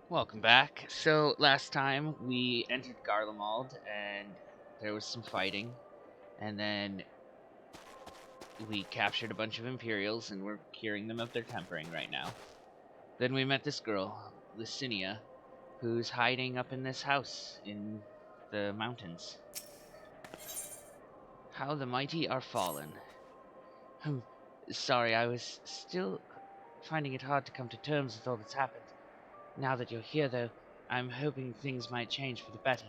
Welcome back. So last time we entered Garlemald and there was some fighting, and then we captured a bunch of Imperials and we're curing them of their tempering right now. Then we met this girl, Licinia, who's hiding up in this house in the mountains. How the mighty are fallen. Hmm. Sorry, I was still finding it hard to come to terms with all that's happened. Now that you're here, though, I'm hoping things might change for the better.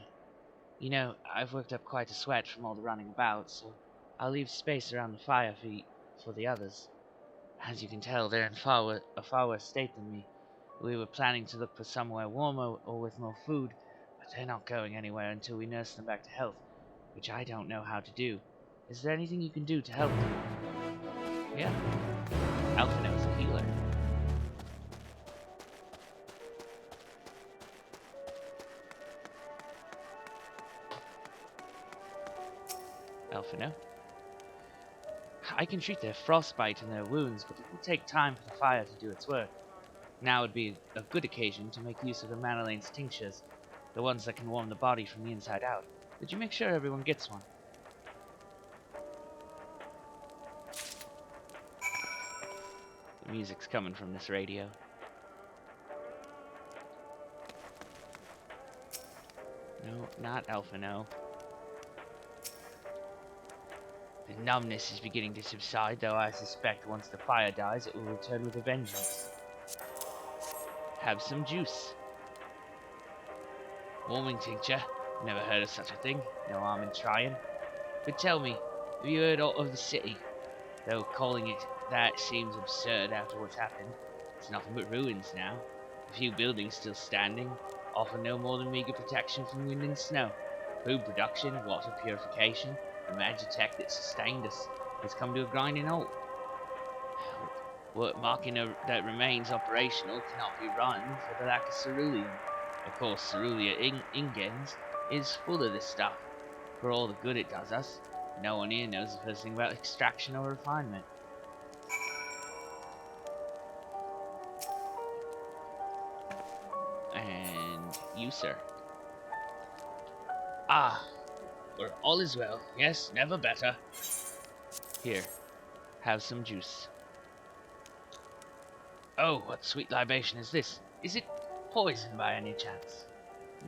You know, I've worked up quite a sweat from all the running about, so I'll leave space around the fire for the others. As you can tell, they're in a far worse state than me. We were planning to look for somewhere warmer or with more food, but they're not going anywhere until we nurse them back to health, which I don't know how to do. Is there anything you can do to help them? Yeah, Alphino's a healer. Alphino? I can treat their frostbite and their wounds, but it will take time for the fire to do its work. Now would be a good occasion to make use of the Manolane's tinctures, the ones that can warm the body from the inside out. Did you make sure everyone gets one? The music's coming from this radio. No, not Alpha, no. The numbness is beginning to subside, though I suspect once the fire dies it will return with a vengeance. Have some juice. Warming tincture? Never heard of such a thing. No harm in trying. But tell me, have you heard aught of the city? Though calling it that seems absurd after what's happened. It's nothing but ruins now. A few buildings still standing, offer no more than meager protection from wind and snow. Food production, water purification, the magitech that sustained us has come to a grinding halt. Work marking that remains operational cannot be run for the lack of cerulean. Of course, cerulean ingens is full of this stuff. For all the good it does us, no one here knows the first thing about extraction or refinement. And you, sir. Ah, for all is well. Yes, never better. Here, have some juice. Oh, what sweet libation is this? Is it poison by any chance?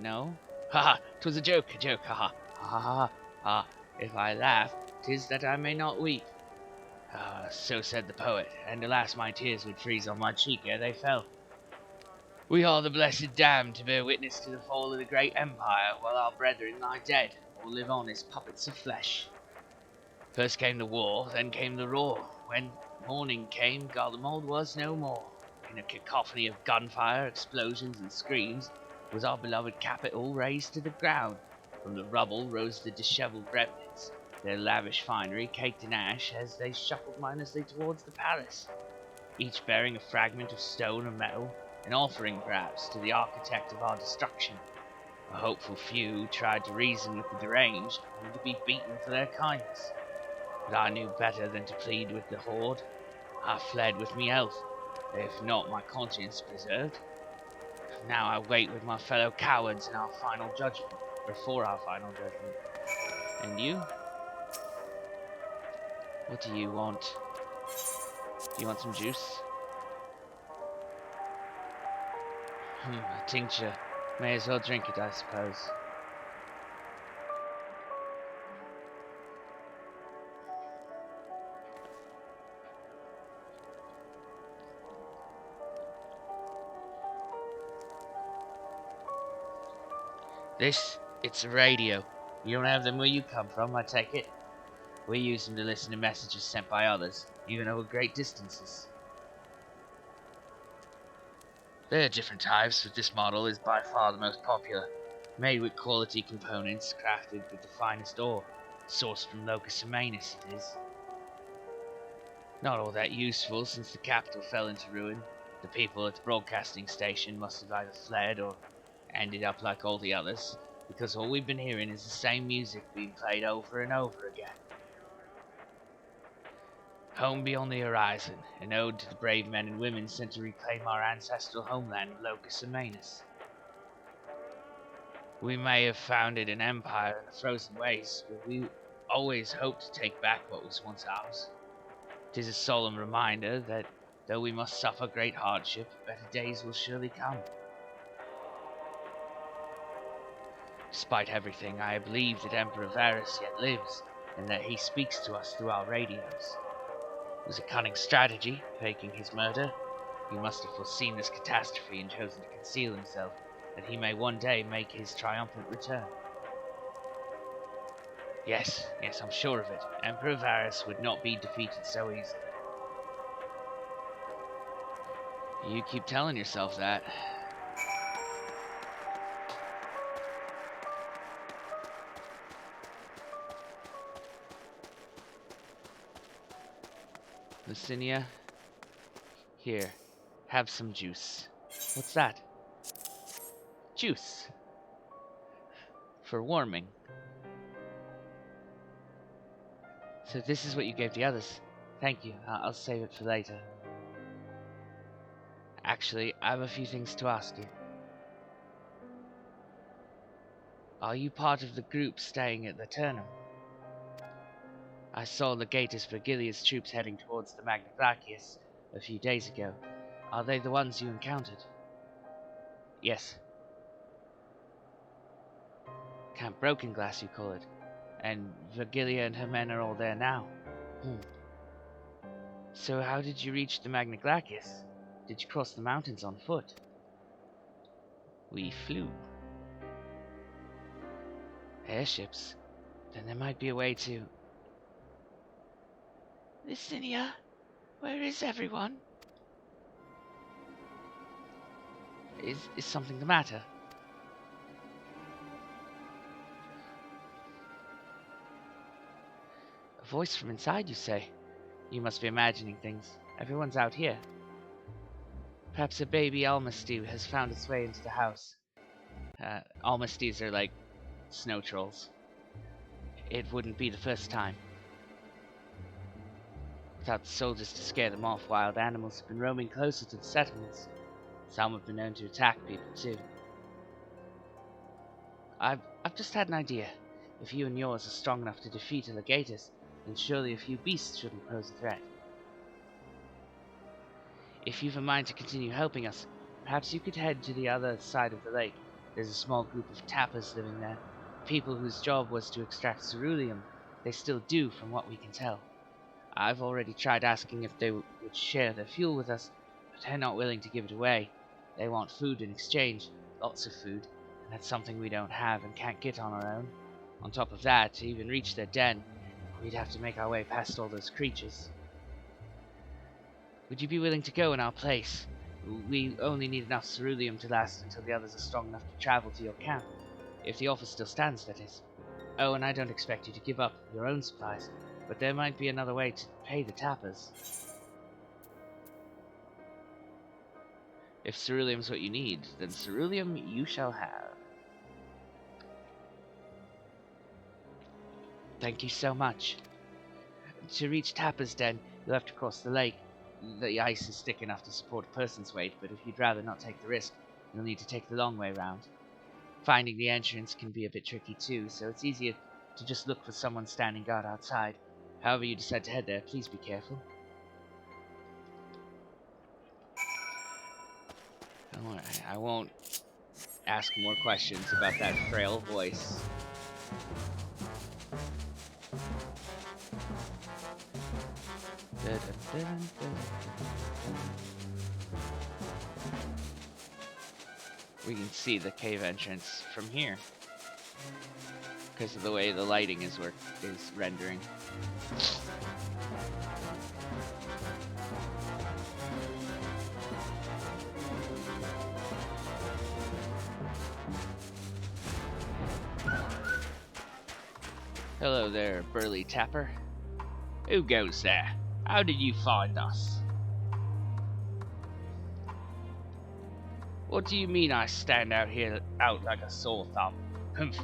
No? Ha ha, 'twas a joke, ha ha. Ha ha ha. If I laugh, 'tis that I may not weep. Ah, so said the poet, and alas my tears would freeze on my cheek ere they fell. We are the blessed damned to bear witness to the fall of the great empire, while our brethren lie dead, or live on as puppets of flesh. First came the war, then came the roar. When morning came, Garlemald was no more. In a cacophony of gunfire, explosions, and screams was our beloved capital razed to the ground. From the rubble rose the dishevelled remnants, their lavish finery caked in ash as they shuffled mindlessly towards the palace, each bearing a fragment of stone or metal, an offering perhaps to the architect of our destruction. A hopeful few tried to reason with the deranged, only to be beaten for their kindness. But I knew better than to plead with the horde. I fled with me health, if not my conscience preserved. Now I wait with my fellow cowards in our final judgment, or for our final judgment. And you? What do you want? Do you want some juice? A tincture. May as well drink it, I suppose. It's a radio. You don't have them where you come from, I take it? We use them to listen to messages sent by others, even over great distances. There are different types, but this model is by far the most popular. Made with quality components, crafted with the finest ore, sourced from Locus Amanus it is. Not all that useful since the capital fell into ruin. The people at the broadcasting station must have either fled or ended up like all the others, because all we've been hearing is the same music being played over and over again. Home beyond the horizon, an ode to the brave men and women sent to reclaim our ancestral homeland of Locus Amanus. We may have founded an empire in the frozen wastes, but we always hoped to take back what was once ours. 'Tis a solemn reminder that, though we must suffer great hardship, better days will surely come. Despite everything, I believe that Emperor Varus yet lives, and that he speaks to us through our radios. It was a cunning strategy, faking his murder. He must have foreseen this catastrophe and chosen to conceal himself, that he may one day make his triumphant return. Yes, I'm sure of it. Emperor Varus would not be defeated so easily. You keep telling yourself that. Lucinia, here, have some juice. What's that? Juice. For warming. So this is what you gave the others. Thank you. I'll save it for later. Actually, I have a few things to ask you. Are you part of the group staying at the Turnham? I saw Legatus Virgilia's troops heading towards the Magna Graecia a few days ago. Are they the ones you encountered? Yes. Camp Broken Glass, you call it. And Virgilia and her men are all there now. So how did you reach the Magna Graecia? Did you cross the mountains on foot? We flew. Airships? Then there might be a way to... Lucinia, where is everyone? Is something the matter? A voice from inside, you say? You must be imagining things. Everyone's out here. Perhaps a baby Almasty has found its way into the house. Almasties are like snow trolls. It wouldn't be the first time. Without the soldiers to scare them off, wild animals have been roaming closer to the settlements. Some have been known to attack people too. I've just had an idea. If you and yours are strong enough to defeat a Legatus, then surely a few beasts shouldn't pose a threat. If you've a mind to continue helping us, perhaps you could head to the other side of the lake. There's a small group of tappers living there, people whose job was to extract ceruleum. They still do, from what we can tell. I've already tried asking if they would share their fuel with us, but they're not willing to give it away. They want food in exchange, lots of food, and that's something we don't have and can't get on our own. On top of that, to even reach their den, we'd have to make our way past all those creatures. Would you be willing to go in our place? We only need enough ceruleum to last until the others are strong enough to travel to your camp. If the offer still stands, that is. Oh, and I don't expect you to give up your own supplies, but there might be another way to pay the tappers. If ceruleum's what you need, then ceruleum you shall have. Thank you so much. To reach Tapper's Den, you'll have to cross the lake. The ice is thick enough to support a person's weight, but if you'd rather not take the risk, you'll need to take the long way round. Finding the entrance can be a bit tricky too, so it's easier to just look for someone standing guard outside. However you decide to head there, please be careful. Don't worry, I won't ask more questions about that frail voice. We can see the cave entrance from here because of the way the lighting is rendering. Hello there, burly tapper. Who goes there? How did you find us? What do you mean I stand out like a sore thumb? Humph.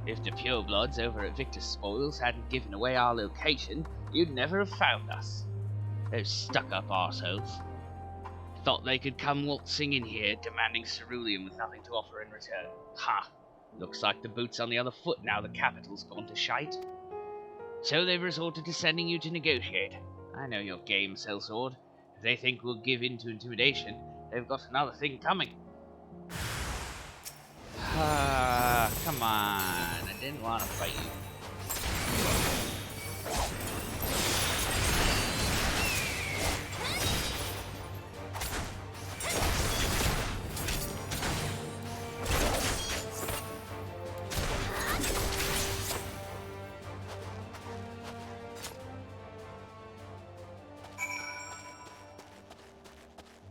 If the purebloods over at Victor's Spoils hadn't given away our location, you'd never have found us. Those stuck-up arseholes. Thought they could come waltzing in here, demanding ceruleum with nothing to offer in return. Ha! Looks like the boot's on the other foot now the capital's gone to shite. So they've resorted to sending you to negotiate. I know your game, sellsword. If they think we'll give in to intimidation, they've got another thing coming. Come on. I didn't want to fight you.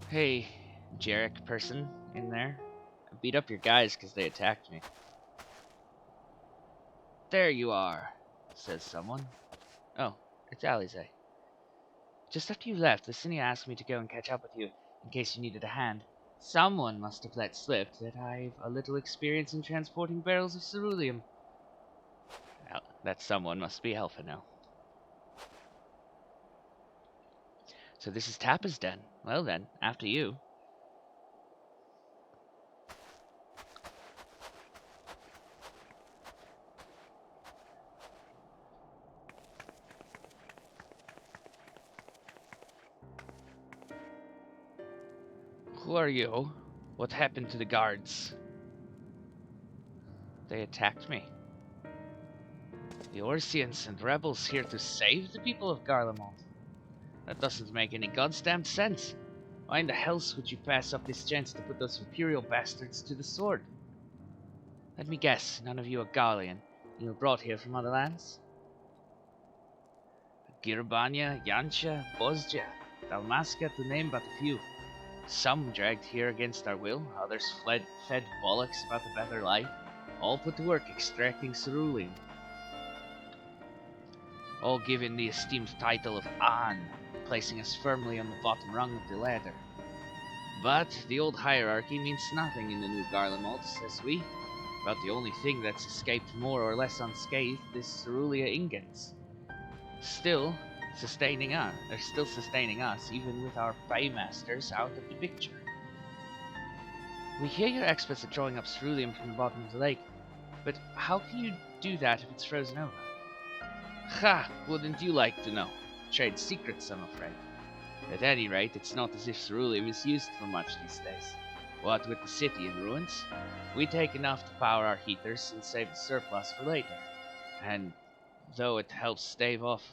Hey, Jarek person in there. I beat up your guys because they attacked me. There you are, says someone. Oh, it's Alize. Just after you left, Licinia asked me to go and catch up with you in case you needed a hand. Someone must have let slip that I've a little experience in transporting barrels of ceruleum. Well, that someone must be Alphino. So this is Tappa's den. Well then, after you. Who are you? What happened to the guards? They attacked me. The Orsians and rebels here to save the people of Garlemald. That doesn't make any goddamn sense. Why in the hells would you pass up this chance to put those imperial bastards to the sword? Let me guess, none of you are Garlean. You were brought here from other lands? Girbania, Yansha, Bosja, Dalmasca, to name but a few. Some dragged here against our will, others fed bollocks about a better life, all put to work extracting ceruleum. All given the esteemed title of An, placing us firmly on the bottom rung of the ladder. But the old hierarchy means nothing in the new Garlemald, says we. About the only thing that's escaped more or less unscathed is cerulia ingots. Still sustaining us, even with our paymasters out of the picture. We hear you're experts at drawing up ceruleum from the bottom of the lake, but how can you do that if it's frozen over? Ha! Wouldn't you like to know? Trade secrets, I'm afraid. At any rate, it's not as if ceruleum is used for much these days. What with the city in ruins, we take enough to power our heaters and save the surplus for later. And though it helps stave off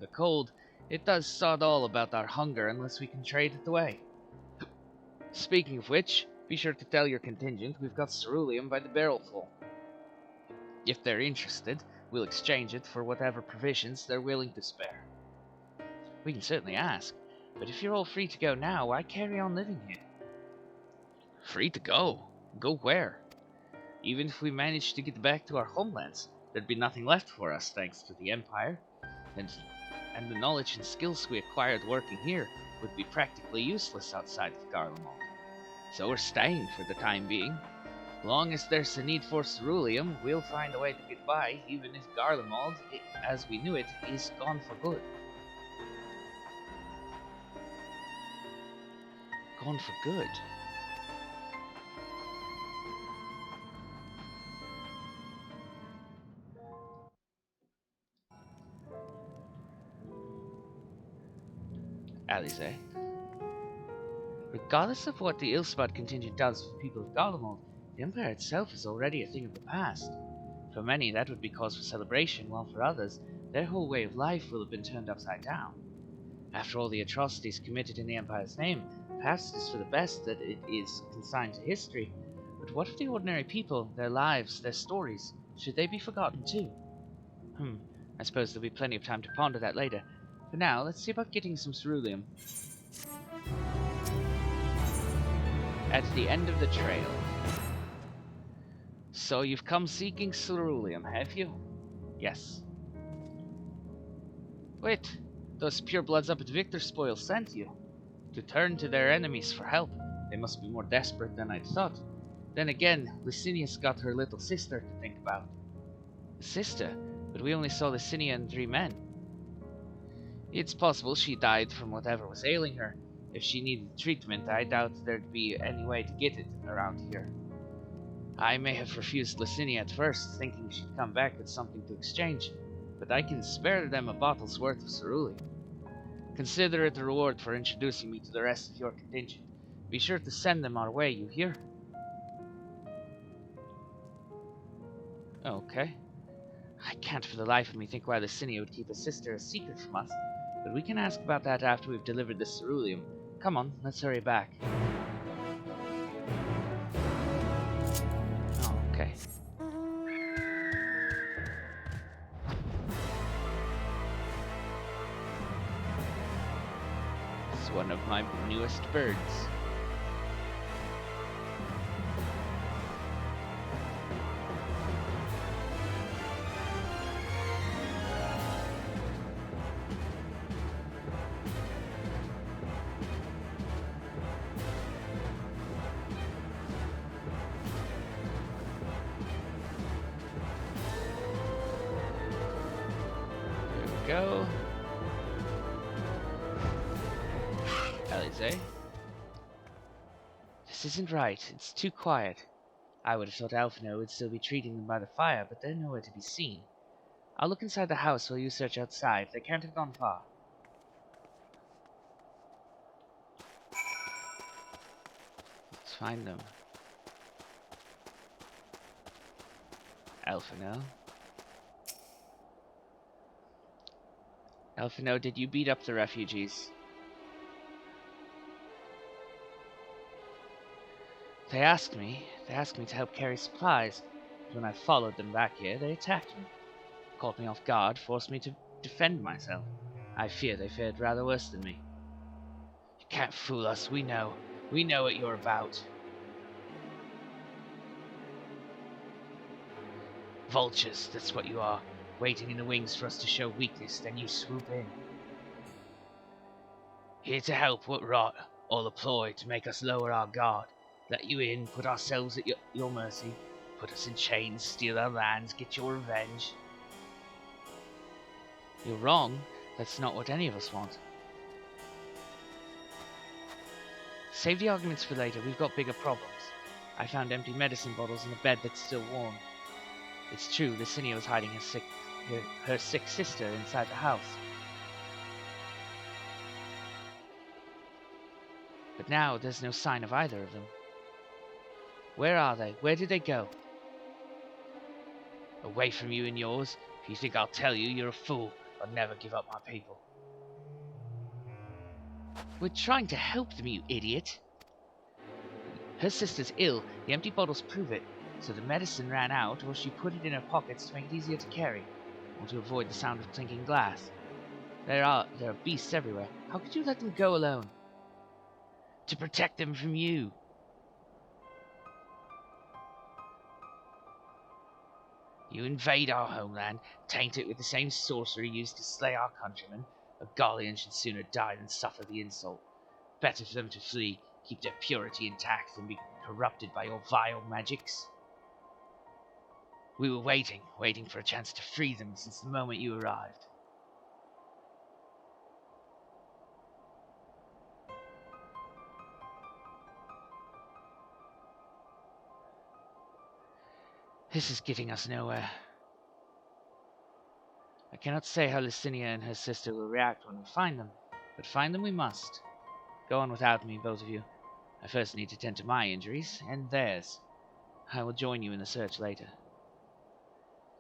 the cold, it does sod all about our hunger unless we can trade it away. Speaking of which, be sure to tell your contingent we've got ceruleum by the barrelful. If they're interested, we'll exchange it for whatever provisions they're willing to spare. We can certainly ask, but if you're all free to go now, why carry on living here? Free to go? Go where? Even if we managed to get back to our homelands, there'd be nothing left for us thanks to the Empire, and the knowledge and skills we acquired working here would be practically useless outside of Garlemald. So we're staying for the time being. Long as there's a need for ceruleum, we'll find a way to get by, even if Garlemald, as we knew it, is gone for good. Gone for good? Alize. Regardless of what the Ilsbad contingent does for the people of Garlemald, the Empire itself is already a thing of the past. For many, that would be cause for celebration, while for others, their whole way of life will have been turned upside down. After all the atrocities committed in the Empire's name, perhaps it is for the best that it is consigned to history. But what of the ordinary people, their lives, their stories? Should they be forgotten too? I suppose there'll be plenty of time to ponder that later. For now, let's see about getting some ceruleum. At the end of the trail. So you've come seeking ceruleum, have you? Yes. Wait, those purebloods up at Victorspoil sent you. To turn to their enemies for help. They must be more desperate than I'd thought. Then again, Licinia's got her little sister to think about. Sister? But we only saw Licinia and 3 men. It's possible she died from whatever was ailing her. If she needed treatment, I doubt there'd be any way to get it around here. I may have refused Licinia at first, thinking she'd come back with something to exchange, but I can spare them a bottle's worth of cerulean. Consider it a reward for introducing me to the rest of your contingent. Be sure to send them our way, you hear? Okay. I can't for the life of me think why Licinia would keep a sister a secret from us, but we can ask about that after we've delivered the ceruleum. Come on, let's hurry back. Oh, okay. It's one of my newest birds. Go. Alize. This isn't right. It's too quiet. I would have thought Alphino would still be treating them by the fire, but they're nowhere to be seen. I'll look inside the house while you search outside. They can't have gone far. Let's find them. Alphino. Alphino, did you beat up the refugees? They asked me to help carry supplies, but when I followed them back here, they attacked me. Caught me off guard, forced me to defend myself. I fear they fared rather worse than me. You can't fool us, we know what you're about. Vultures, that's what you are. Waiting in the wings for us to show weakness, then you swoop in. Here to help what rot, all a ploy to make us lower our guard. Let you in, put ourselves at your mercy, put us in chains, steal our lands, get your revenge. You're wrong, that's not what any of us want. Save the arguments for later, we've got bigger problems. I found empty medicine bottles in a bed that's still warm. It's true, Licinia was hiding her sick sister inside the house. But now there's no sign of either of them. Where are they? Where did they go? Away from you and yours. If you think I'll tell you, you're a fool. I'll never give up my people. We're trying to help them, you idiot. Her sister's ill. The empty bottles prove it. So the medicine ran out, or she put it in her pockets to make it easier to carry, or to avoid the sound of clinking glass. There are beasts everywhere. How could you let them go alone? To protect them from you. You invade our homeland, taint it with the same sorcery used to slay our countrymen. A Gallian should sooner die than suffer the insult. Better for them to flee, keep their purity intact, than be corrupted by your vile magics. We were waiting for a chance to free them since the moment you arrived. This is getting us nowhere. I cannot say how Licinia and her sister will react when we find them, but find them we must. Go on without me, both of you. I first need to tend to my injuries, and theirs. I will join you in the search later.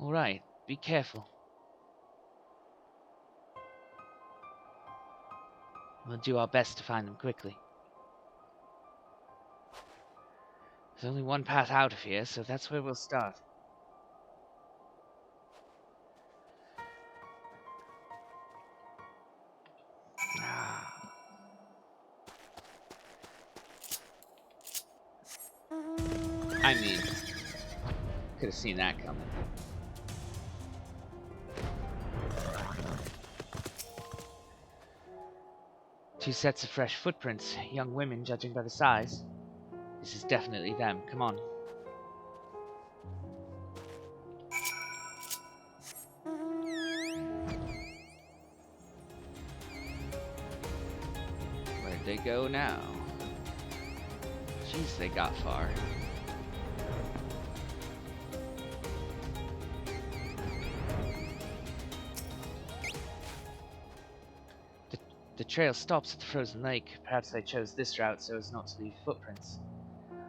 All right, be careful. We'll do our best to find them quickly. There's only one path out of here, so that's where we'll start. I mean, could have seen that coming. Two sets of fresh footprints, young women judging by the size. This is definitely them. Come on. Where'd they go now? Jeez, they got far. trail stops at the frozen lake. Perhaps I chose this route so as not to leave footprints.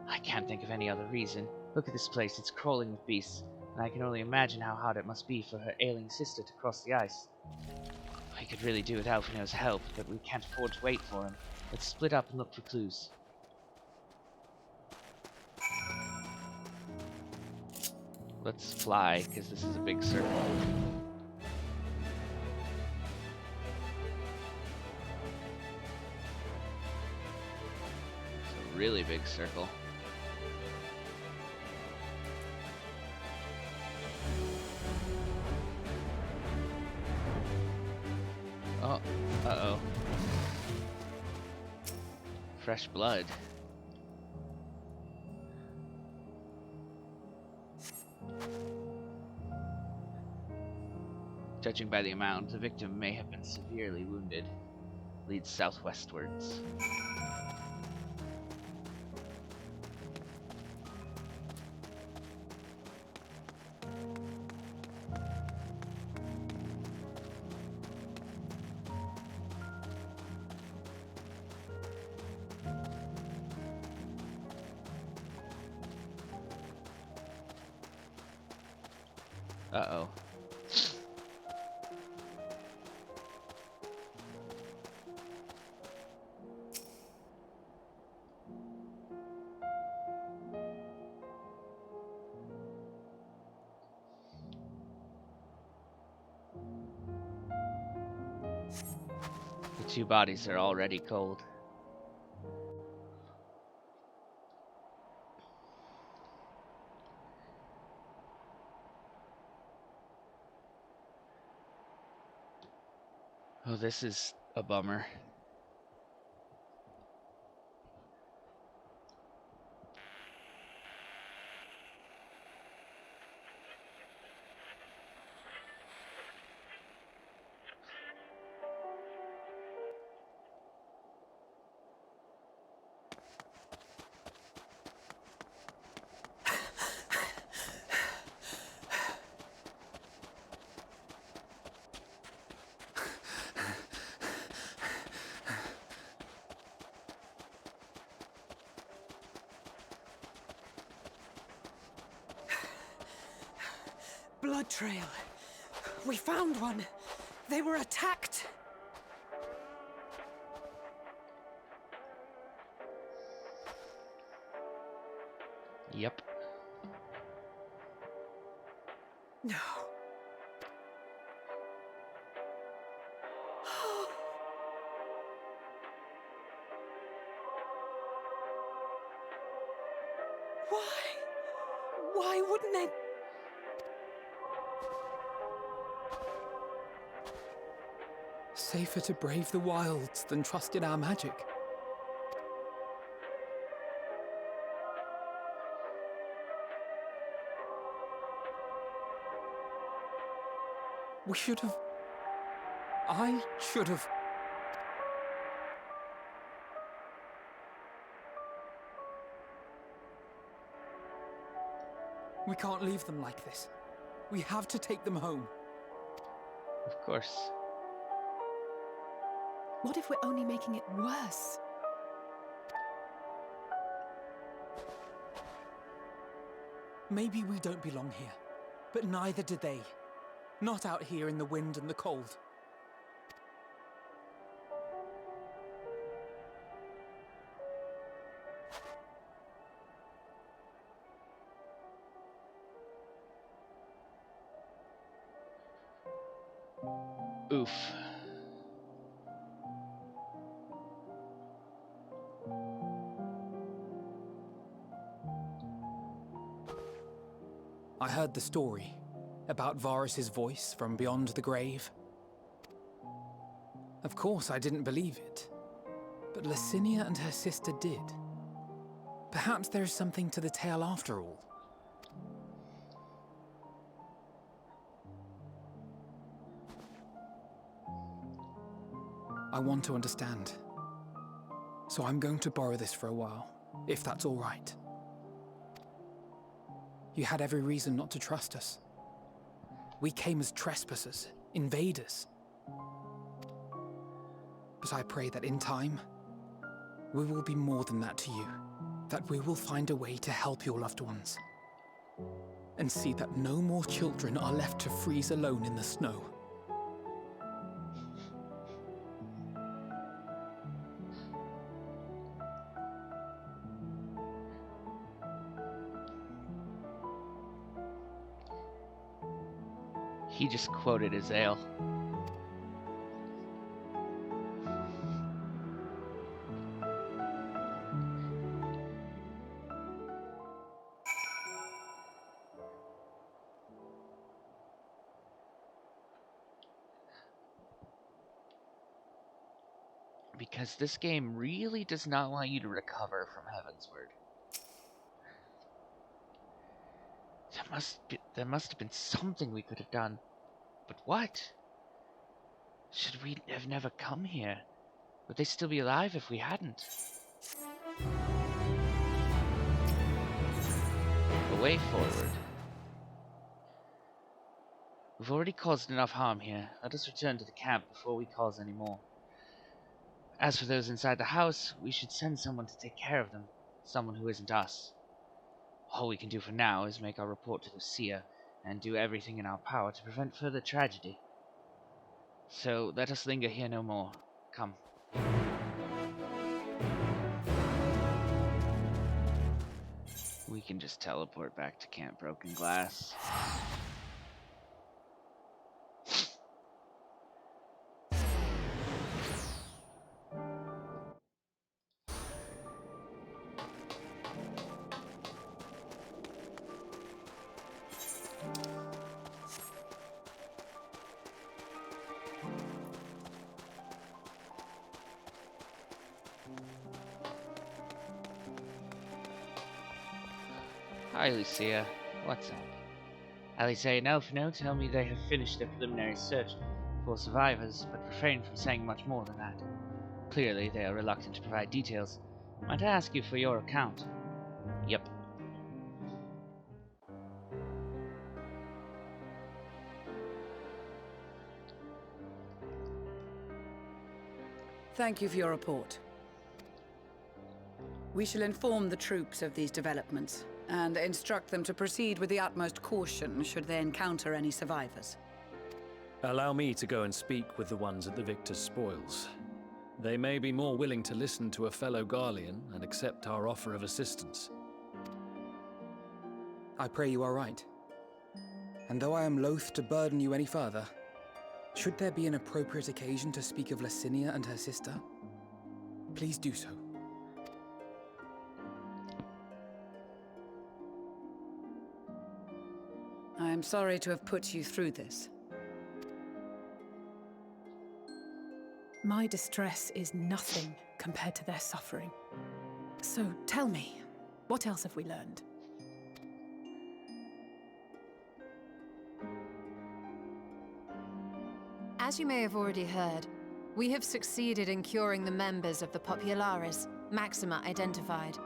I can't think of any other reason. Look at this place, it's crawling with beasts, and I can only imagine how hard it must be for her ailing sister to cross the ice. We could really do with Alphino's help, but we can't afford to wait for him. Let's split up and look for clues. Let's fly, because this is a big circle. It's a really big circle. Oh, uh-oh. Fresh blood. Judging by the amount, the victim may have been severely wounded. Leads southwestwards. Uh-oh. The two bodies are already cold. Oh, this is a bummer. Blood trail. We found one. They were attacked. Yep. No. Why? Why wouldn't they? Safer to brave the wilds than trust in our magic. We should have... I should have... We can't leave them like this. We have to take them home. Of course. What if we're only making it worse? Maybe we don't belong here, but neither do they. Not out here in the wind and the cold. Oof. I heard the story about Varus's voice from beyond the grave. Of course, I didn't believe it, but Licinia and her sister did. Perhaps there is something to the tale after all. I want to understand, so I'm going to borrow this for a while, if that's all right. You had every reason not to trust us. We came as trespassers, invaders. But I pray that in time, we will be more than that to you. That we will find a way to help your loved ones. And see that no more children are left to freeze alone in the snow. He just quoted Azale. Because this game really does not want you to recover from Heavensward. There must have been something we could have done. But what? Should we have never come here? Would they still be alive if we hadn't? The way forward. We've already caused enough harm here. Let us return to the camp before we cause any more. As for those inside the house, we should send someone to take care of them. Someone who isn't us. All we can do for now is make our report to Lucia and do everything in our power to prevent further tragedy. So let us linger here no more. Come. We can just teleport back to Camp Broken Glass. Hi, Lucia. What's up? Alisaie and Elfino tell me they have finished their preliminary search for survivors, but refrain from saying much more than that. Clearly, they are reluctant to provide details. Might I ask you for your account? Yep. Thank you for your report. We shall inform the troops of these developments and instruct them to proceed with the utmost caution should they encounter any survivors. Allow me to go and speak with the ones at the victor's spoils. They may be more willing to listen to a fellow Garlean and accept our offer of assistance. I pray you are right. And though I am loath to burden you any further, should there be an appropriate occasion to speak of Licinia and her sister, please do so. I am sorry to have put you through this. My distress is nothing compared to their suffering. So tell me, what else have we learned? As you may have already heard, we have succeeded in curing the members of the Populares, Maxima identified.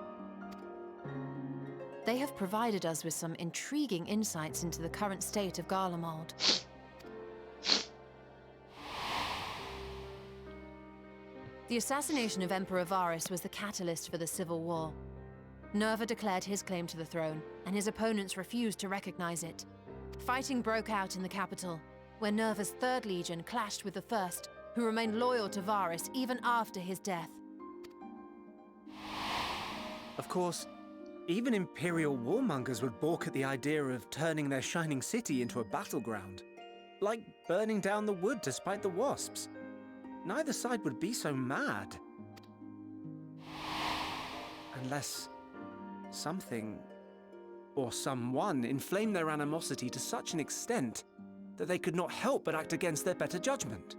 They have provided us with some intriguing insights into the current state of Garlemald. The assassination of Emperor Varus was the catalyst for the civil war. Nerva declared his claim to the throne, and his opponents refused to recognize it. Fighting broke out in the capital, where Nerva's 3rd Legion clashed with the 1st, who remained loyal to Varus even after his death. Of course, even Imperial warmongers would balk at the idea of turning their shining city into a battleground. Like burning down the wood to spite the wasps. Neither side would be so mad. Unless something or someone inflamed their animosity to such an extent that they could not help but act against their better judgment.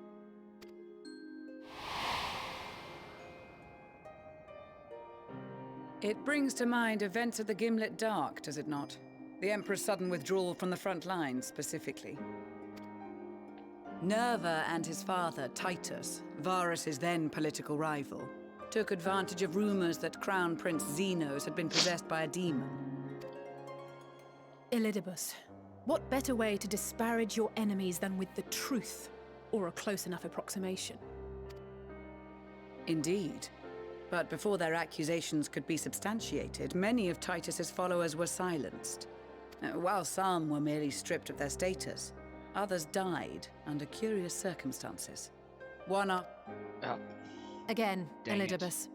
It brings to mind events at the Gimlet Dark, does it not? The Emperor's sudden withdrawal from the front lines, specifically. Nerva and his father, Titus, Varus's then political rival, took advantage of rumors that Crown Prince Zenos had been possessed by a demon. Elidibus, what better way to disparage your enemies than with the truth, or a close enough approximation? Indeed. But before their accusations could be substantiated, many of Titus's followers were silenced. While some were merely stripped of their status, others died under curious circumstances. One up. Again, Dang it. Elidibus.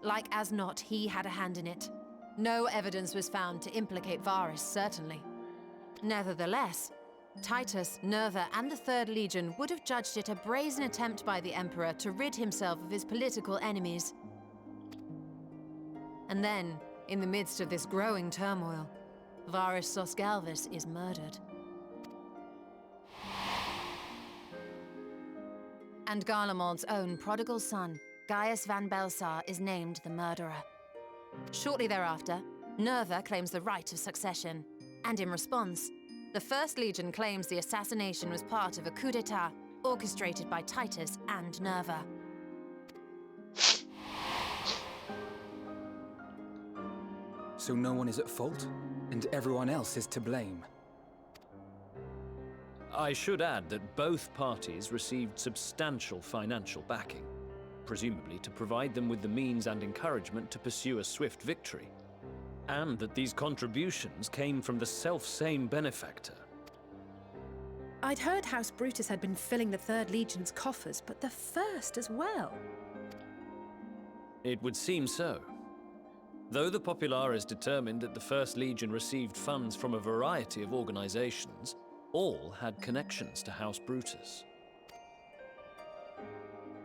Like as not, he had a hand in it. No evidence was found to implicate Varus, certainly. Nevertheless, Titus, Nerva, and the Third Legion would have judged it a brazen attempt by the Emperor to rid himself of his political enemies. And then, in the midst of this growing turmoil, Varus Sosgalvus is murdered. And Garlemald's own prodigal son, Gaius van Belsar, is named the murderer. Shortly thereafter, Nerva claims the right of succession, and in response, the First Legion claims the assassination was part of a coup d'etat orchestrated by Titus and Nerva. So no one is at fault, and everyone else is to blame. I should add that both parties received substantial financial backing, presumably to provide them with the means and encouragement to pursue a swift victory, and that these contributions came from the self-same benefactor. I'd heard House Brutus had been filling the Third Legion's coffers, but the First as well. It would seem so. Though the Populares determined that the First Legion received funds from a variety of organizations, all had connections to House Brutus.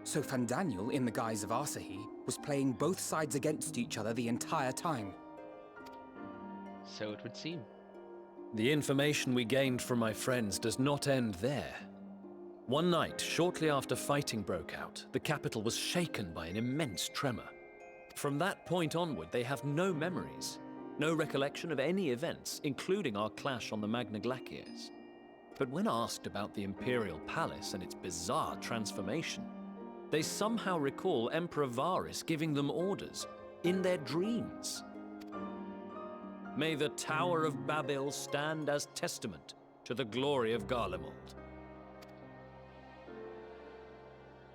So Fandaniel, in the guise of Asahi, was playing both sides against each other the entire time. So it would seem. The information we gained from my friends does not end there. One night, shortly after fighting broke out, the capital was shaken by an immense tremor. From that point onward, they have no memories, no recollection of any events, including our clash on the Magna Glaciers. But when asked about the Imperial Palace and its bizarre transformation, they somehow recall Emperor Varus giving them orders in their dreams. May the Tower of Babel stand as testament to the glory of Garlemald.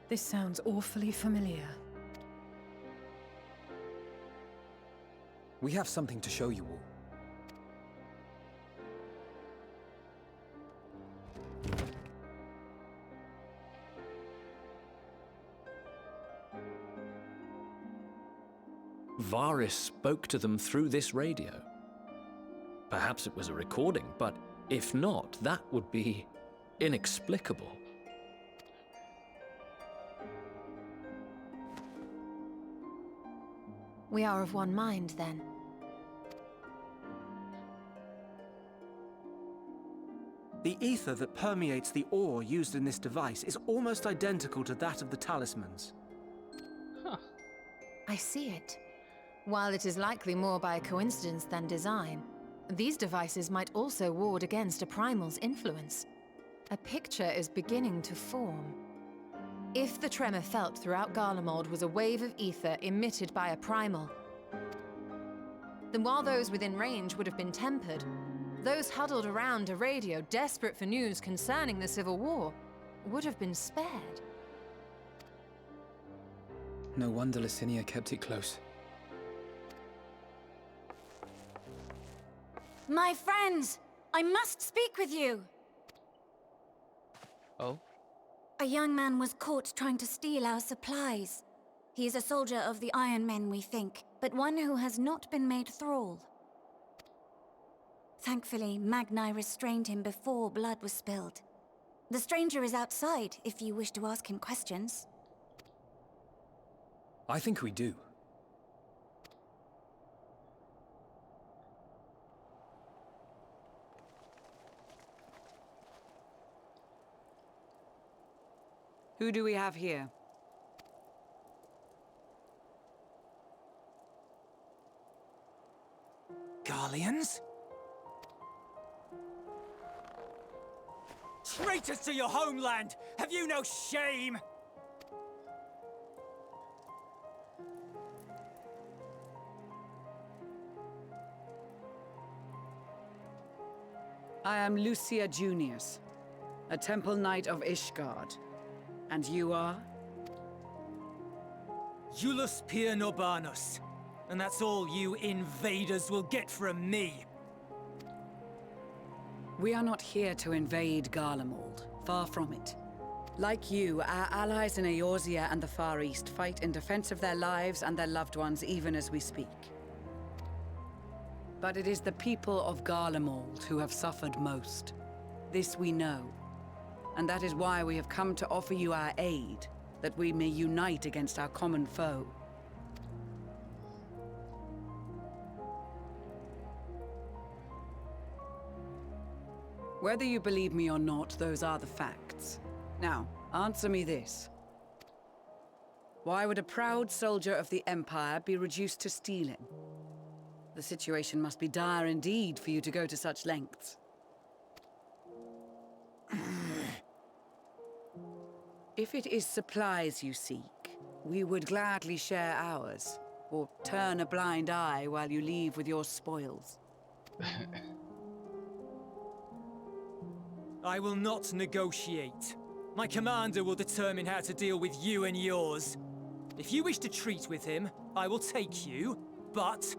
This sounds awfully familiar. We have something to show you all. Varus spoke to them through this radio. Perhaps it was a recording, but if not, that would be inexplicable. We are of one mind, then. The ether that permeates the ore used in this device is almost identical to that of the talismans. I see it. While it is likely more by coincidence than design, these devices might also ward against a primal's influence. A picture is beginning to form. If the tremor felt throughout Garlemald was a wave of ether emitted by a primal, then while those within range would have been tempered, those huddled around a radio desperate for news concerning the Civil War would have been spared. No wonder Licinia kept it close. My friends, I must speak with you. Oh? A young man was caught trying to steal our supplies. He is a soldier of the Iron Men, we think, but one who has not been made thrall. Thankfully, Magni restrained him before blood was spilled. The stranger is outside, if you wish to ask him questions. I think we do. Who do we have here? Garleans? Traitors to your homeland! Have you no shame? I am Lucia Junius, a temple knight of Ishgard. And you are? Iulus Pier Norbanus. And that's all you invaders will get from me. We are not here to invade Garlemald. Far from it. Like you, our allies in Eorzea and the Far East fight in defense of their lives and their loved ones even as we speak. But it is the people of Garlemald who have suffered most. This we know. And that is why we have come to offer you our aid, that we may unite against our common foe. Whether you believe me or not, those are the facts. Now, answer me this. Why would a proud soldier of the Empire be reduced to stealing? The situation must be dire indeed for you to go to such lengths. If it is supplies you seek, we would gladly share ours, or turn a blind eye while you leave with your spoils. I will not negotiate. My commander will determine how to deal with you and yours. If you wish to treat with him, I will take you, but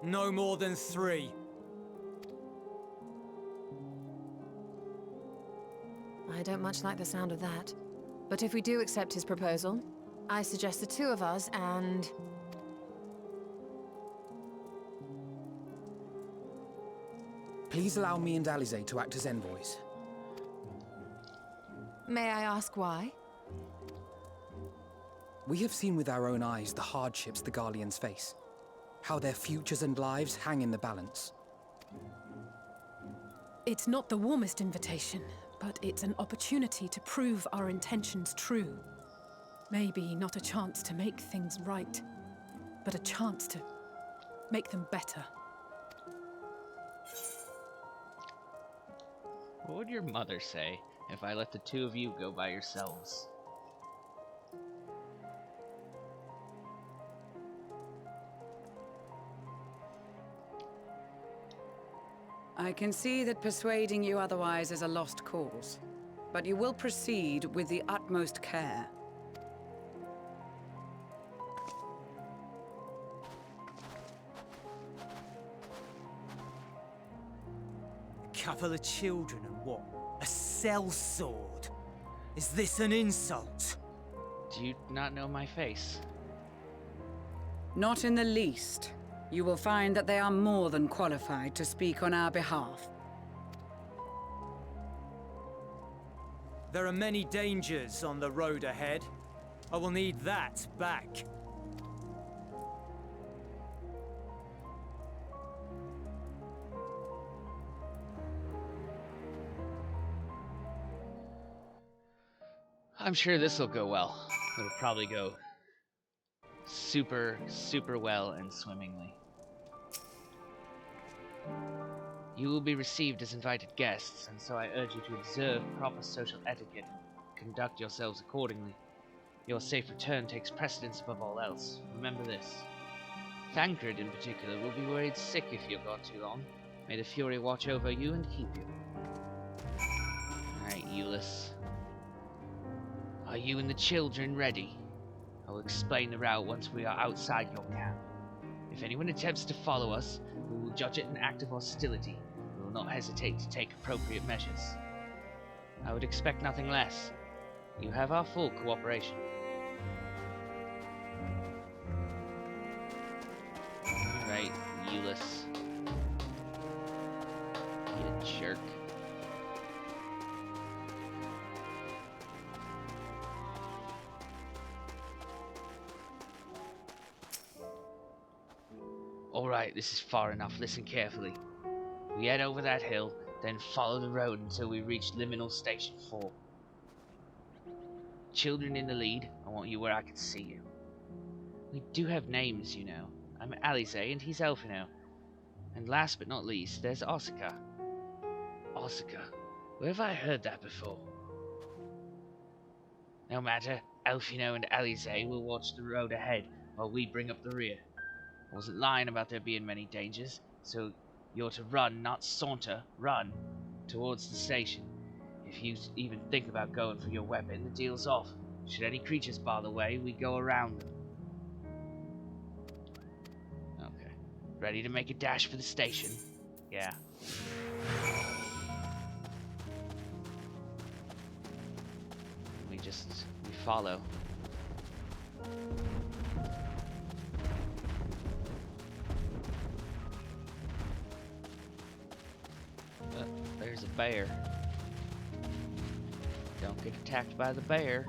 no more than 3. I don't much like the sound of that. But if we do accept his proposal, I suggest the 2 of us and... Please allow me and Alize to act as envoys. May I ask why? We have seen with our own eyes the hardships the Garleans face. How their futures and lives hang in the balance. It's not the warmest invitation, but it's an opportunity to prove our intentions true. Maybe not a chance to make things right, but a chance to make them better. What would your mother say if I let the 2 of you go by yourselves? I can see that persuading you otherwise is a lost cause, but you will proceed with the utmost care. A couple of children and what? A sellsword? Is this an insult? Do you not know my face? Not in the least. You will find that they are more than qualified to speak on our behalf. There are many dangers on the road ahead. I will need that back. I'm sure this'll go well. It'll probably go super, super well and swimmingly. You will be received as invited guests, and so I urge you to observe proper social etiquette and conduct yourselves accordingly. Your safe return takes precedence above all else. Remember this. Thancred, in particular, will be worried sick if you're gone too long. May the Fury watch over you and keep you. Alright, Iulus. Are you and the children ready? I will explain the route once we are outside your camp. If anyone attempts to follow us, we will judge it an act of hostility. We will not hesitate to take appropriate measures. I would expect nothing less. You have our full cooperation. Alright, Iulus. You jerk. Alright, this is far enough. Listen carefully. We head over that hill, then follow the road until we reach Liminal Station 4. Children in the lead, I want you where I can see you. We do have names, you know. I'm Alize and he's Elfino. And last but not least, there's Osaka. Osaka? Where have I heard that before? No matter, Elfino and Alize will watch the road ahead while we bring up the rear. I wasn't lying about there being many dangers, so you're to run, not saunter, run, towards the station. If you even think about going for your weapon, the deal's off. Should any creatures bar the way, we go around them. Ready to make a dash for the station? Yeah. We follow. There's a bear. Don't get attacked by the bear.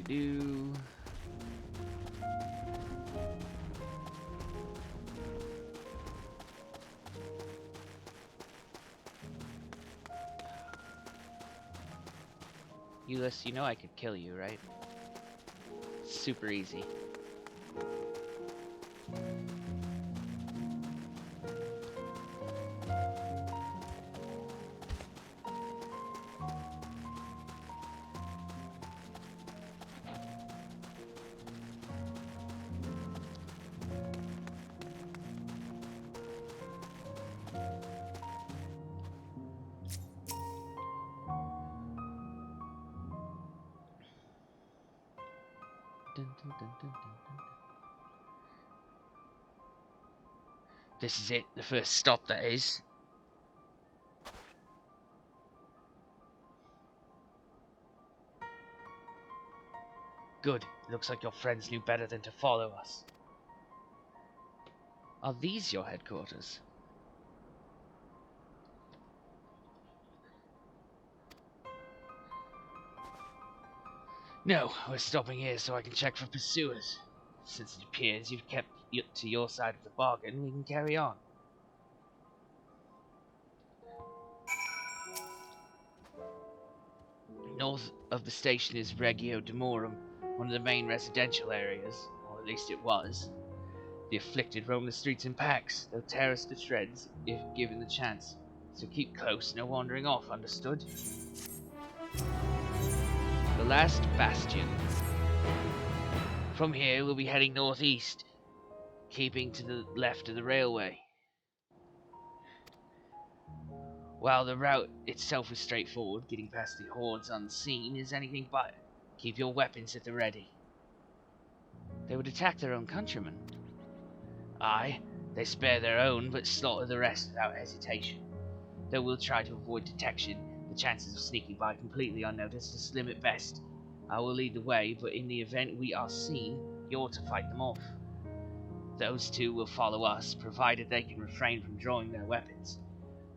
Do. Ulysses, you know I could kill you, right? Super easy. Dun, dun, dun, dun, dun, dun. This is it, the first stop, that is. Good. Looks like your friends knew better than to follow us. Are these your headquarters? No, we're stopping here so I can check for pursuers. Since it appears you've kept to your side of the bargain, we can carry on. North of the station is Regio Demorum, one of the main residential areas, or at least it was. The afflicted roam the streets in packs. They'll tear us to shreds if given the chance. So keep close, no wandering off, understood? The last bastion. From here, we'll be heading northeast, keeping to the left of the railway. While the route itself is straightforward, getting past the hordes unseen is anything but. Keep your weapons at the ready. They would attack their own countrymen. Aye, they spare their own, but slaughter the rest without hesitation. Though we'll try to avoid detection, the chances of sneaking by completely unnoticed are slim at best. I will lead the way, but in the event we are seen, you're to fight them off. Those two will follow us, provided they can refrain from drawing their weapons.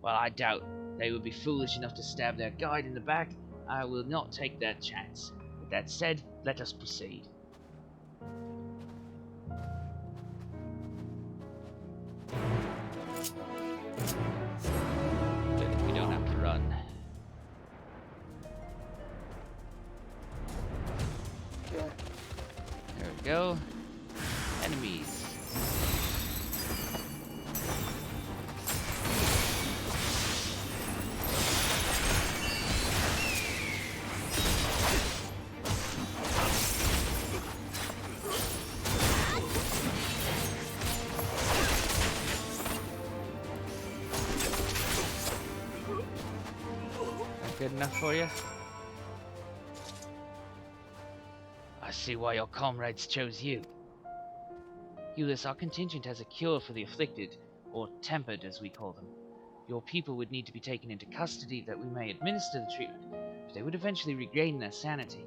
While I doubt they would be foolish enough to stab their guide in the back, I will not take that chance. With that said, let us proceed. We don't have to run. There we go. Enemies. Good enough for you? I see why your comrades chose you. Ulysses, our contingent has a cure for the afflicted, or tempered as we call them. Your people would need to be taken into custody that we may administer the treatment, but they would eventually regain their sanity.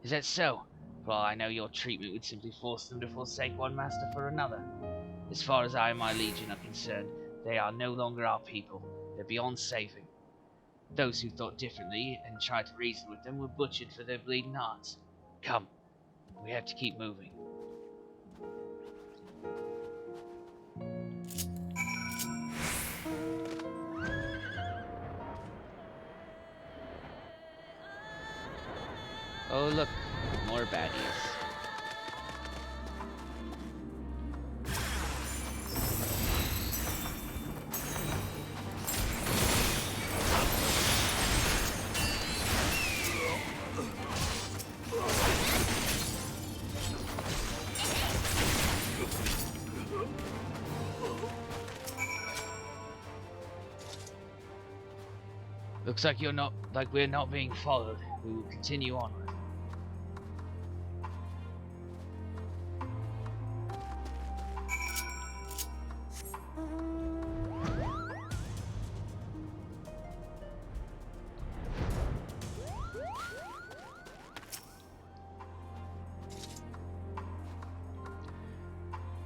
Is that so? For all I know, your treatment would simply force them to forsake one master for another. As far as I and my legion are concerned, they are no longer our people. They're beyond saving. Those who thought differently and tried to reason with them were butchered for their bleeding hearts. Come, we have to keep moving. Oh look, more baddies. Looks like we're not being followed. We will continue onward.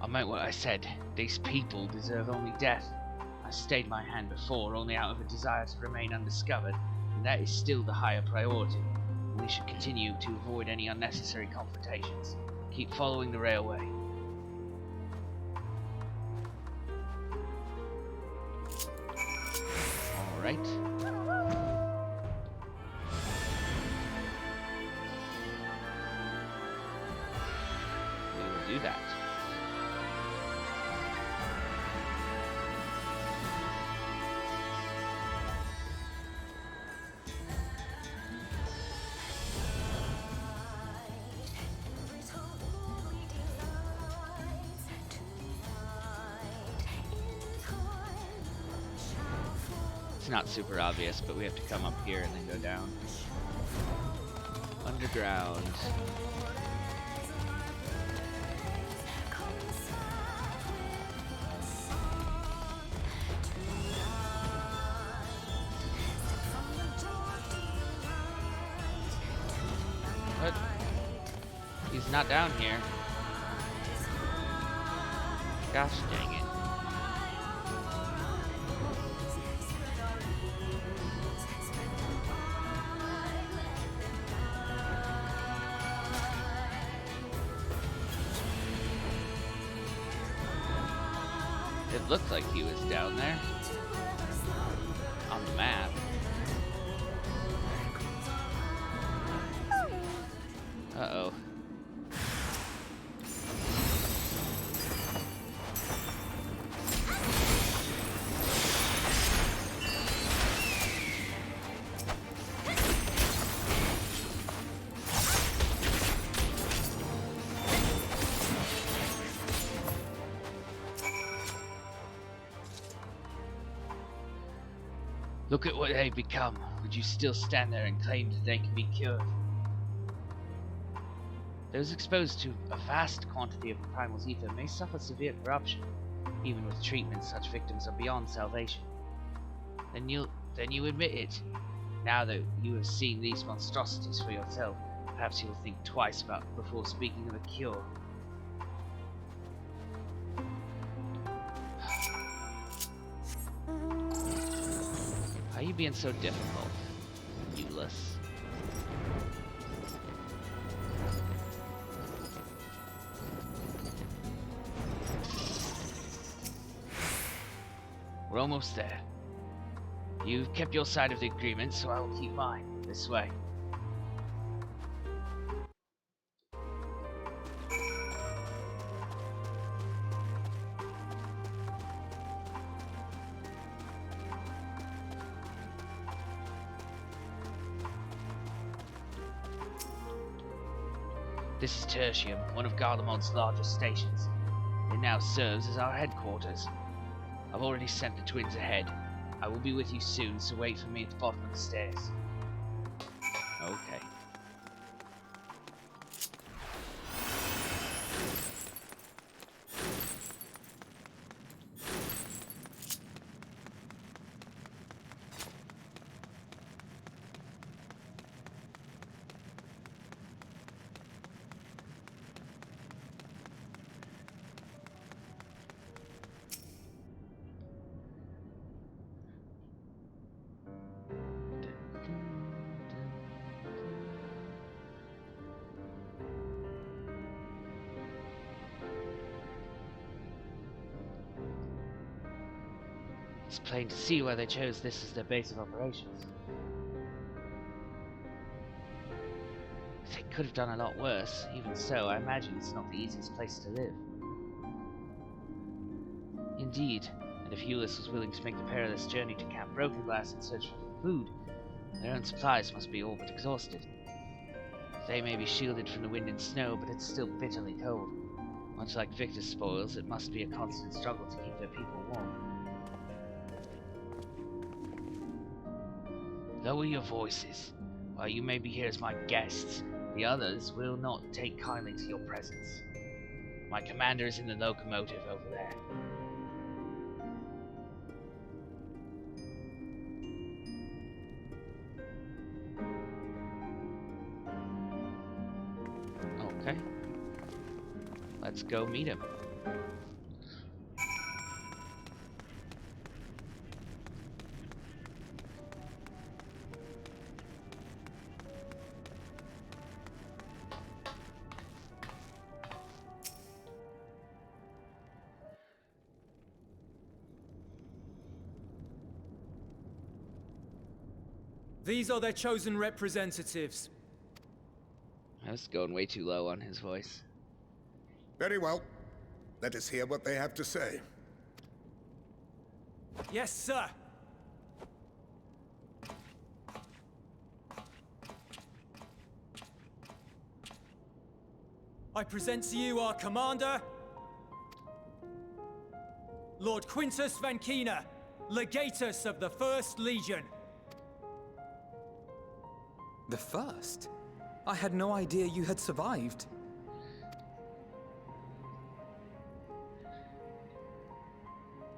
I meant what I said. These people deserve only death. I stayed my hand before, only out of a desire to remain undiscovered, and that is still the higher priority. We should continue to avoid any unnecessary confrontations. Keep following the railway. Alright. We will do that. It's not super obvious, but we have to come up here and then go down. Underground. What? He's not down here. Gosh dang it. It looked like he was down there on the map. Uh-oh. Look at what they've become. Would you still stand there and claim that they can be cured? Those exposed to a vast quantity of the primal's ether may suffer severe corruption. Even with treatment, such victims are beyond salvation. Then you admit it. Now that you have seen these monstrosities for yourself, perhaps you'll think twice before speaking of a cure. Why are you being so difficult, Euless? We're almost there. You've kept your side of the agreement, so I will keep mine. This way. This is Tertium, one of Garlemald's largest stations. It now serves as our headquarters. I've already sent the twins ahead. I will be with you soon, so wait for me at the bottom of the stairs. Okay. It's plain to see why they chose this as their base of operations. They could have done a lot worse. Even so, I imagine it's not the easiest place to live. Indeed, and if Euless was willing to make the perilous journey to Camp Broken Glass in search for food, their own supplies must be all but exhausted. They may be shielded from the wind and snow, but it's still bitterly cold. Much like Victor's spoils, it must be a constant struggle to keep their people warm. Lower your voices. While you may be here as my guests, the others will not take kindly to your presence. My commander is in the locomotive over there. Okay. Let's go meet him. These are their chosen representatives. I was going way too low on his voice. Very well. Let us hear what they have to say. Yes, sir. I present to you our commander, Lord Quintus Van Kina, Legatus of the First Legion. The first? I had no idea you had survived.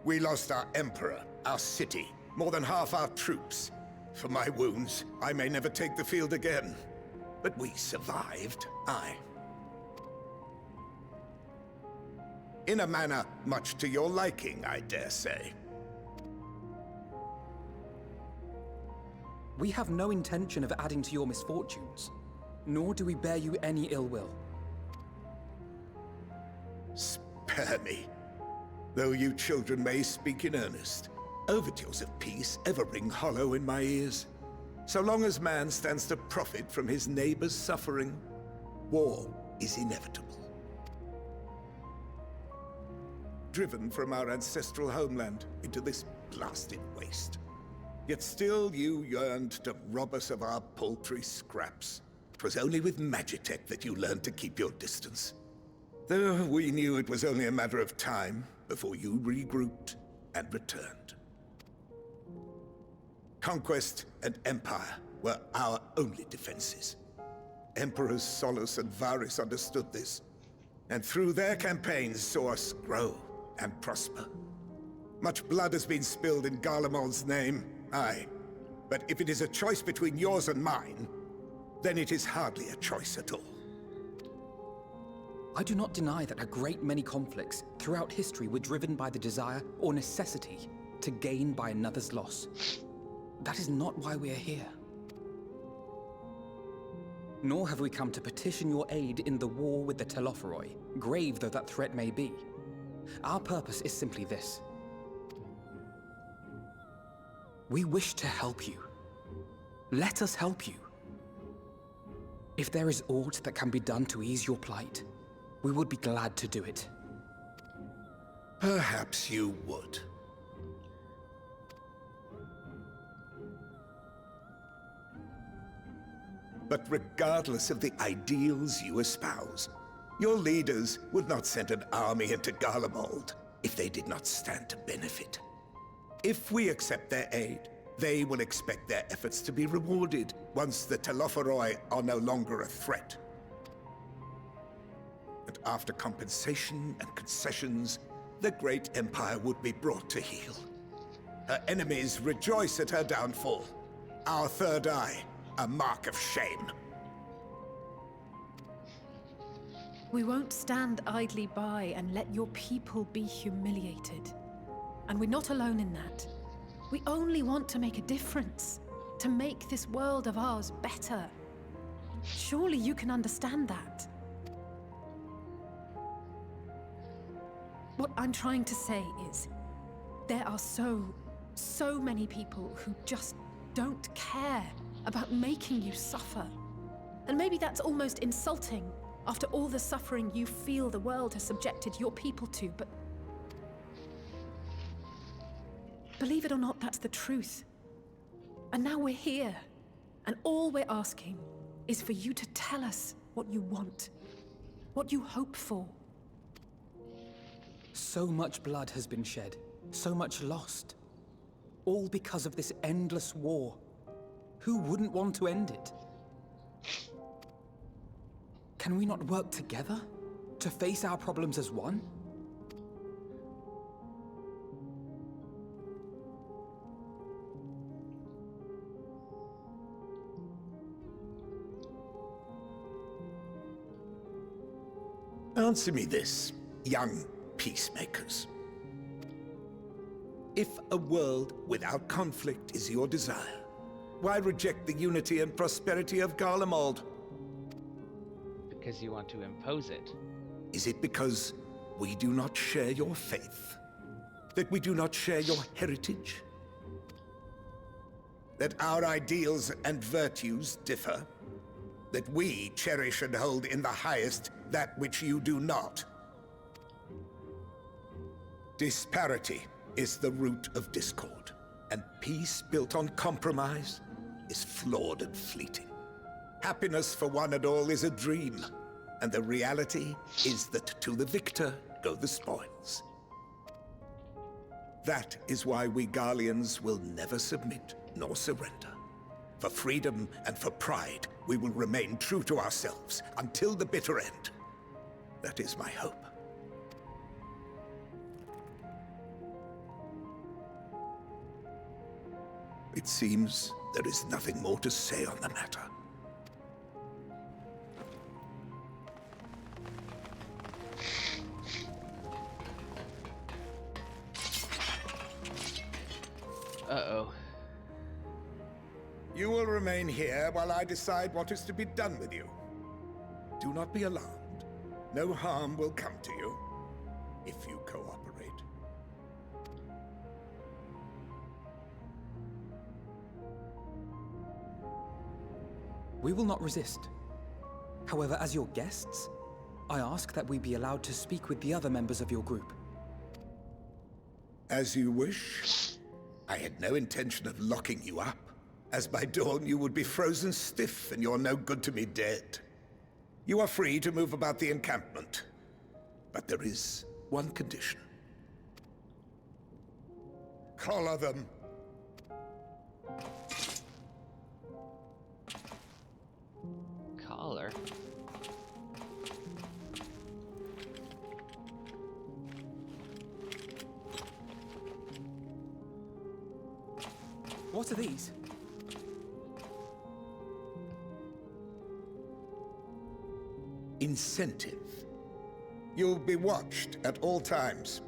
We lost our emperor, our city, more than half our troops. For my wounds, I may never take the field again. But we survived, aye. In a manner much to your liking, I dare say. We have no intention of adding to your misfortunes, nor do we bear you any ill will. Spare me. Though you children may speak in earnest, overtures of peace ever ring hollow in my ears. So long as man stands to profit from his neighbor's suffering, war is inevitable. Driven from our ancestral homeland into this blasted waste. Yet still you yearned to rob us of our paltry scraps. 'Twas only with Magitech that you learned to keep your distance. Though we knew it was only a matter of time before you regrouped and returned. Conquest and empire were our only defenses. Emperors Solus and Varys understood this, and through their campaigns saw us grow and prosper. Much blood has been spilled in Garlemald's name, aye. But if it is a choice between yours and mine, then it is hardly a choice at all. I do not deny that a great many conflicts throughout history were driven by the desire or necessity to gain by another's loss. That is not why we are here. Nor have we come to petition your aid in the war with the Telophoroi, grave though that threat may be. Our purpose is simply this. We wish to help you. Let us help you. If there is aught that can be done to ease your plight, we would be glad to do it. Perhaps you would. But regardless of the ideals you espouse, your leaders would not send an army into Garlemald if they did not stand to benefit. If we accept their aid, they will expect their efforts to be rewarded once the Telophoroi are no longer a threat. And after compensation and concessions, the great empire would be brought to heel. Her enemies rejoice at her downfall. Our third eye, a mark of shame. We won't stand idly by and let your people be humiliated. And we're not alone in that. We only want to make a difference, to make this world of ours better. Surely you can understand that. What I'm trying to say is, there are so many people who just don't care about making you suffer. And maybe that's almost insulting after all the suffering you feel the world has subjected your people to, but believe it or not, that's the truth. And now we're here, and all we're asking is for you to tell us what you want, what you hope for. So much blood has been shed, so much lost. All because of this endless war. Who wouldn't want to end it? Can we not work together to face our problems as one? Answer me this, young peacemakers. If a world without conflict is your desire, why reject the unity and prosperity of Garlemald? Because you want to impose it. Is it because we do not share your faith? That we do not share your heritage? That our ideals and virtues differ? That we cherish and hold in the highest that which you do not? Disparity is the root of discord, and peace built on compromise is flawed and fleeting. Happiness for one and all is a dream, and the reality is that to the victor go the spoils. That is why we Garleans will never submit nor surrender. For freedom and for pride, we will remain true to ourselves until the bitter end. That is my hope. It seems there is nothing more to say on the matter. Uh-oh. You will remain here while I decide what is to be done with you. Do not be alarmed. No harm will come to you if you cooperate. We will not resist. However, as your guests, I ask that we be allowed to speak with the other members of your group. As you wish. I had no intention of locking you up, as by dawn you would be frozen stiff and you're no good to me dead. You are free to move about the encampment, but there is one condition. Collar them. Collar? What are these? Incentive. You'll be watched at all times.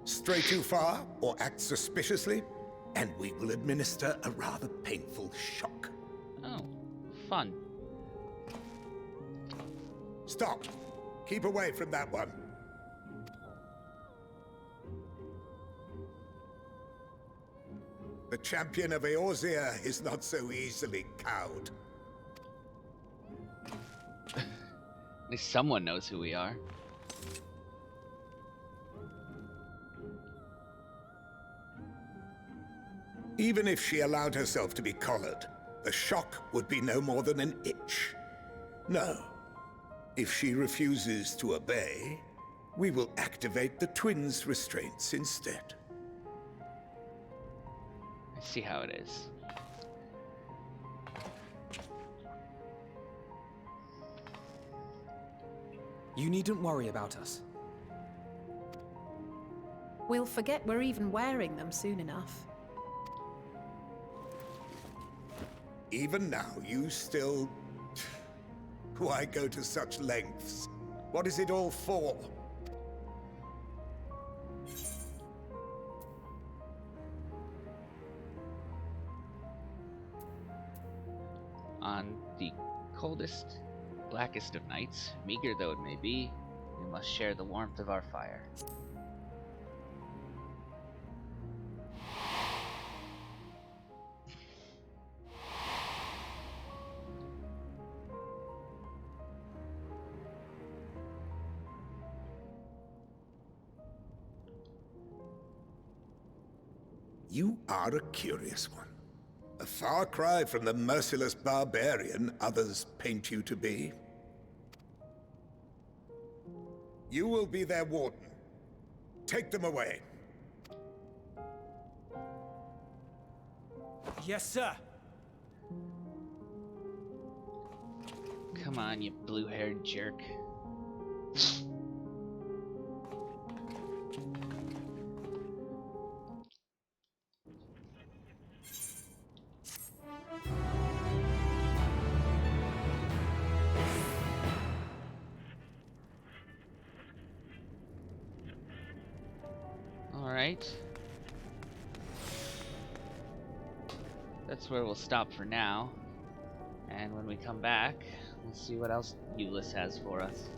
Stray too far or act suspiciously, and we will administer a rather painful shock. Oh, fun. Stop. Keep away from that one. The champion of Eorzea is not so easily cowed. At least someone knows who we are. Even if she allowed herself to be collared, the shock would be no more than an itch. No. If she refuses to obey, we will activate the twins' restraints instead. I see how it is. You needn't worry about us. We'll forget we're even wearing them soon enough. Even now, you still... Why go to such lengths? What is it all for? On the coldest, blackest of nights, meager though it may be, we must share the warmth of our fire. You are a curious one. A far cry from the merciless barbarian others paint you to be. You will be their warden. Take them away. Yes, sir. Come on, you blue-haired jerk. Alright. That's where we'll stop for now. And when we come back, we'll see what else Euless has for us.